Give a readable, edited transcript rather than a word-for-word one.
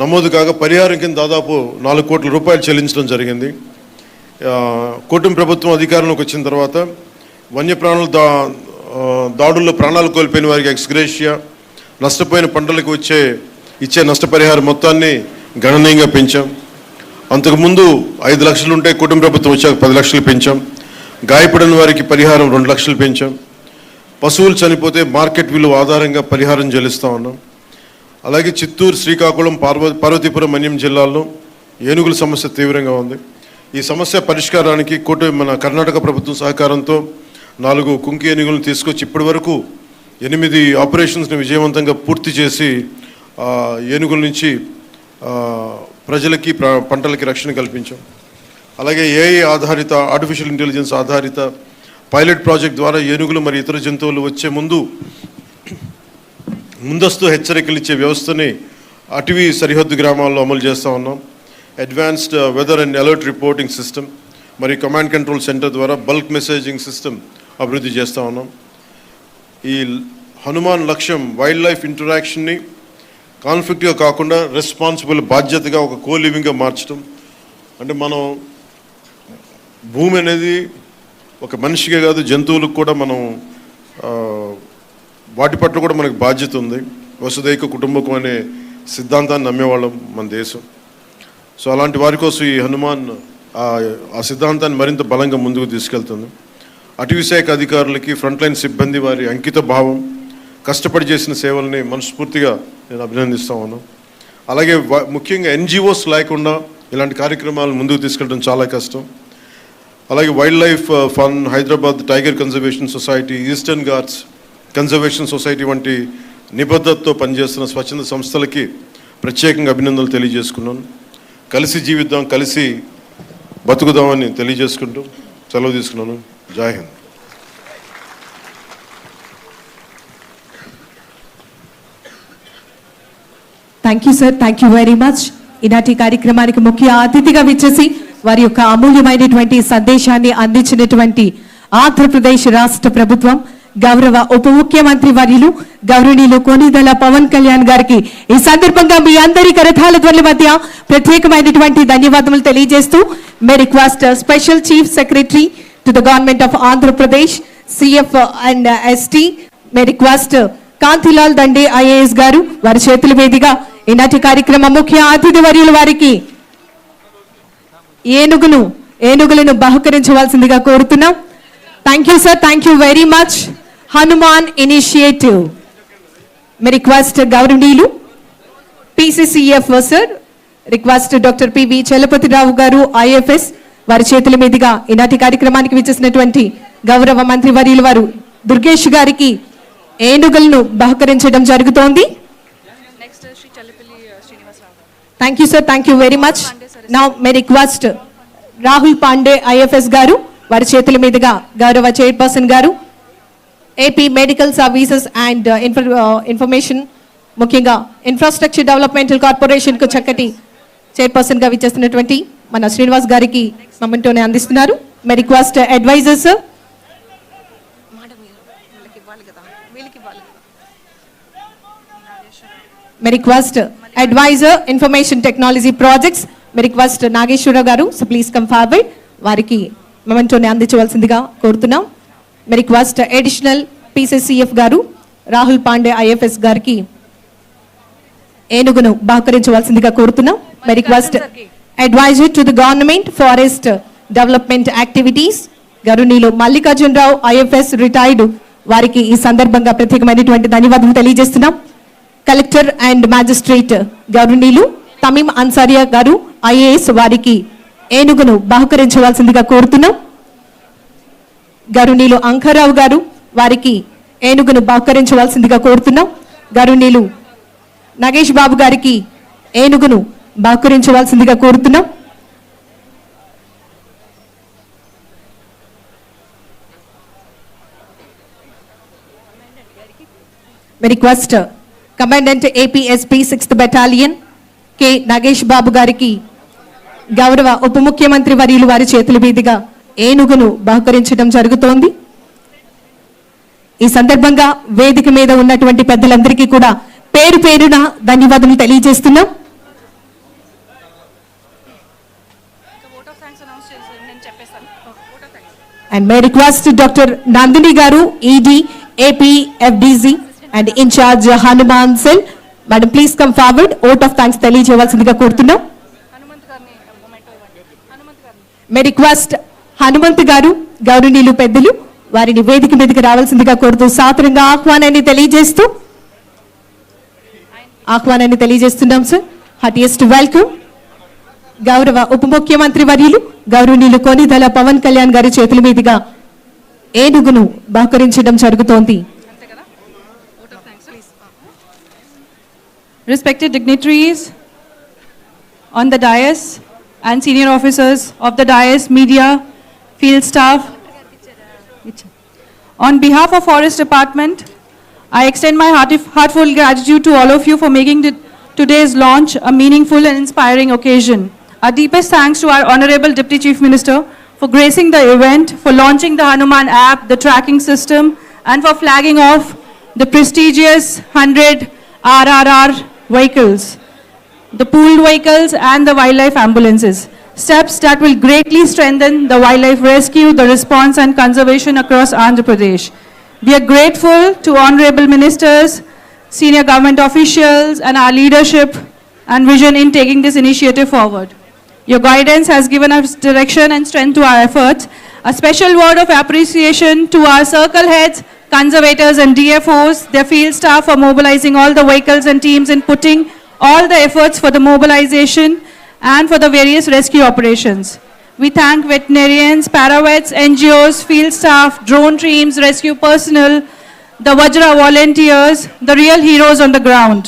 నమోదు కాగా పరిహారం కింద దాదాపు 4 కోట్ల రూపాయలు చెల్లించడం జరిగింది. కూటమి ప్రభుత్వం అధికారంలోకి వచ్చిన తర్వాత వన్యప్రాణుల దాడుల్లో ప్రాణాలు కోల్పోయిన వారికి ఎక్స్గ్రేషియా, నష్టపోయిన పంటలకు ఇచ్చే నష్టపరిహారం మొత్తాన్ని గణనీయంగా పెంచాం. అంతకుముందు 5 లక్షలు ఉంటే కూటమి ప్రభుత్వం వచ్చాక 10 లక్షలు పెంచాం. గాయపడిన వారికి పరిహారం 2 లక్షలు పెంచాం. పశువులు చనిపోతే మార్కెట్ విలువ ఆధారంగా పరిహారం చెల్లిస్తూ ఉన్నాం. అలాగే చిత్తూరు, శ్రీకాకుళం, పార్వతీపురం, మన్యం జిల్లాల్లో ఏనుగుల సమస్య తీవ్రంగా ఉంది. ఈ సమస్య పరిష్కారానికి మన కర్ణాటక ప్రభుత్వం సహకారంతో 4 కుంకి ఏనుగులను తీసుకొచ్చి ఇప్పటి వరకు 8 ఆపరేషన్స్ని విజయవంతంగా పూర్తి చేసి ఏనుగుల నుంచి ప్రజలకి పంటలకి రక్షణ కల్పించాం. అలాగే ఏఐ ఆధారిత, ఆర్టిఫిషియల్ ఇంటెలిజెన్స్ ఆధారిత పైలట్ ప్రాజెక్ట్ ద్వారా ఏనుగులు మరియు ఇతర జంతువులు వచ్చే ముందస్తు హెచ్చరికలు ఇచ్చే వ్యవస్థని అటవీ సరిహద్దు గ్రామాల్లో అమలు చేస్తూ ఉన్నాం. Advanced weather and alert reporting system మరియు కమాండ్ కంట్రోల్ సెంటర్ ద్వారా బల్క్ మెసేజింగ్ సిస్టమ్ అభివృద్ధి చేస్తూ ఉన్నాం. ఈ హనుమాన్ లక్ష్యం వైల్డ్ లైఫ్ ఇంటరాక్షన్ని కాన్ఫ్లిక్ట్గా కాకుండా రెస్పాన్సిబుల్, బాధ్యతగా ఒక కోలివింగ్గా మార్చడం. అంటే మనం భూమి అనేది ఒక మనిషికే కాదు, జంతువులకు కూడా మనం వాటి పట్ల కూడా మనకు బాధ్యత ఉంది. వసుదైక కుటుంబకం అనే సిద్ధాంతాన్ని నమ్మేవాళ్ళం మన దేశం. సో అలాంటి వారి కోసం ఈ హనుమాన్ ఆ సిద్ధాంతాన్ని మరింత బలంగా ముందుకు తీసుకెళ్తుంది. అటవీ శాఖ అధికారులకి, ఫ్రంట్ లైన్ సిబ్బంది వారి అంకిత భావం, కష్టపడి చేసిన సేవల్ని మనస్ఫూర్తిగా నేను అభినందిస్తూ ఉన్నాను. అలాగే ముఖ్యంగా ఎన్జిఓస్ లేకుండా ఇలాంటి కార్యక్రమాలు ముందుకు తీసుకెళ్ళడం చాలా కష్టం. అలాగే wild life fund, Hyderabad tiger conservation society, eastern Ghats conservation society వంటి నిబద్ధతతో పనిచేస్తున్న స్వచ్ఛంద సంస్థలకి ప్రత్యేకంగా అభినందనలు తెలియజేసుకున్నాను. కలిసి జీవిద్దాం, కలిసి బతుకుదామని తెలియజేసుకుంటూ సెలవు తీసుకున్నాను. జై Hind. Thank you sir, thank you very much. ఈనాటి కార్యక్రమానికి ముఖ్య అతిథిగా విచ్చేసి వారి యొక్క అమూల్యమైనటువంటి సందేశాన్ని అందించినటువంటి ఆంధ్రప్రదేశ్ రాష్ట్ర ప్రభుత్వం గౌరవ ఉప ముఖ్యమంత్రి వర్యులు గౌరవనీయులు కొనిదెల పవన్ కళ్యాణ్ గారికి ఈ సందర్భంగా మీ అందరి కరతాళ ధ్వనుల మధ్య ప్రత్యేకమైనటువంటి ధన్యవాదాలు తెలియజేస్తూ may request special chief secretary to the government of Andhra Pradesh, CF and ST, may request Kantilal Dande IAS గారు వారి చేతుల మీదుగా ఈనాటి కార్యక్రమ ముఖ్య అతిథి వర్యుల వారికి ఏనుగులను బహుకరించవలసిందిగా కోరుతున్నాం. Thank you sir, thank you very much. Hanuman initiative మే రిక్వెస్ట్ గౌరవనీయులు PCCF sir, request doctor PV Chalapathi Rao garu IFS వారి చేతుల మీదుగా ఈనాటి కార్యక్రమానికి విచ్చేసినటువంటి గౌరవ మంత్రి వర్యుల వారు దుర్గేష్ గారికి ఏనుగులను బహుకరించడం జరుగుతోంది. Thank you sir, thank you very much. Now may request Rahul Pandey IFS గారు వారి చేతుల మీదుగా గౌరవ చైర్పర్సన్ గారు AP medical services and information, ముఖ్యంగా ఇన్ఫ్రాస్ట్రక్చర్ డెవలప్మెంటల్ కార్పొరేషన్ కు చక్కటి చైర్పర్సన్ గా విచ్చేస్తున్నటువంటి మన శ్రీనివాస్ గారికి మొమెంటోని అందిస్తున్నారు. May request advisers, may request adviser information technology projects, may request Nageswara Rao గారు, సో ప్లీజ్ కమ్ ఫార్వర్డ్, వారికి మొమెంటోని అందించవలసిందిగా కోరుతున్నాం. మే రిక్వెస్ట్ అడిషనల్ పిసిసిఎఫ్ గారు రాహుల్ పాండే ఐఎఫ్ఎస్ గారికి ఏనుగును బహుకరించవలసిందిగా కోరుతున్నాం. May request adviser to the government forest development activities గౌరవనీయులు మల్లికార్జునరావు ఐఎఫ్ఎస్ రిటైర్డ్ వారికి ఈ సందర్భంగా ప్రత్యేకమైనటువంటి ధన్యవాదాలు తెలియజేస్తున్నాం. కలెక్టర్ అండ్ మ్యాజిస్ట్రేట్ గౌరవనీయులు తమీం అన్సారియా గారు ఐఏఎస్ వారికి ఏనుగును బహుకరించవలసిందిగా కోరుతున్నాం. గౌరవనీయులు అంకారావు గారు వారికి ఏనుగును బహుకరించవలసిందిగా కోరుతున్నాం. గౌరవనీయులు నాగేష్ బాబు గారికి ఏనుగును బహుకరించవలసిందిగా కోరుతున్నాం. Request commandant APSP 6th battalion K Nagesh Babu గారికి గౌరవ ఉప ముఖ్యమంత్రి వర్యులు వారి చేతుల మీదుగా ఏనుగును బహుకరించడం జరుగుతోంది. ఈ సందర్భంగా వేదిక మీద ఉన్నటువంటి పెద్దలందరికీ కూడా పేరు పేరున ధన్యవాదాలు తెలియజేస్తున్నాం. And may I request Dr. Nandini Garu, ED, AP, FDZ, and in charge Hanuman Cell. Madam, please come forward. Vote of thanks తెలియజేయవలసిందిగా కోరుతున్నాం. May I request హనుమంత్ గారు గౌరవనీయులు పెద్దలు వారిని వేదిక మీదకి రావాల్సిందిగా కోరుతూ సాదరంగా ఆహ్వానాన్ని తెలియజేస్తున్నాం సార్. Heartiest welcome. గౌరవ ఉప ముఖ్యమంత్రి వర్యులు గౌరవనీయులు కొనిదెల పవన్ కళ్యాణ్ గారి చేతుల మీదుగా ఏనుగును బహుకరించడం జరుగుతోంది. Respected dignitaries on the dais and senior officers of the dais, media, field staff. On behalf of Forest Department, I extend my heartfelt gratitude to all of you for making today's launch a meaningful and inspiring occasion. Our deepest thanks to our Honorable Deputy Chief Minister for gracing the event, for launching the Hanuman app, the tracking system, and for flagging off the prestigious 100 RRR vehicles, the pooled vehicles and the wildlife ambulances. Steps that will greatly strengthen the wildlife rescue, the response and conservation across Andhra Pradesh. We are grateful to honorable ministers, senior government officials and our leadership and vision in taking this initiative forward. Your guidance has given us direction and strength to our efforts. A special word of appreciation to our circle heads, conservators and DFOs, their field staff for mobilizing all the vehicles and teams and putting all the efforts for the mobilization and for the various rescue operations. We thank veterinarians, paravets, NGOs, field staff, drone teams, rescue personnel, the Vajra volunteers, the real heroes on the ground.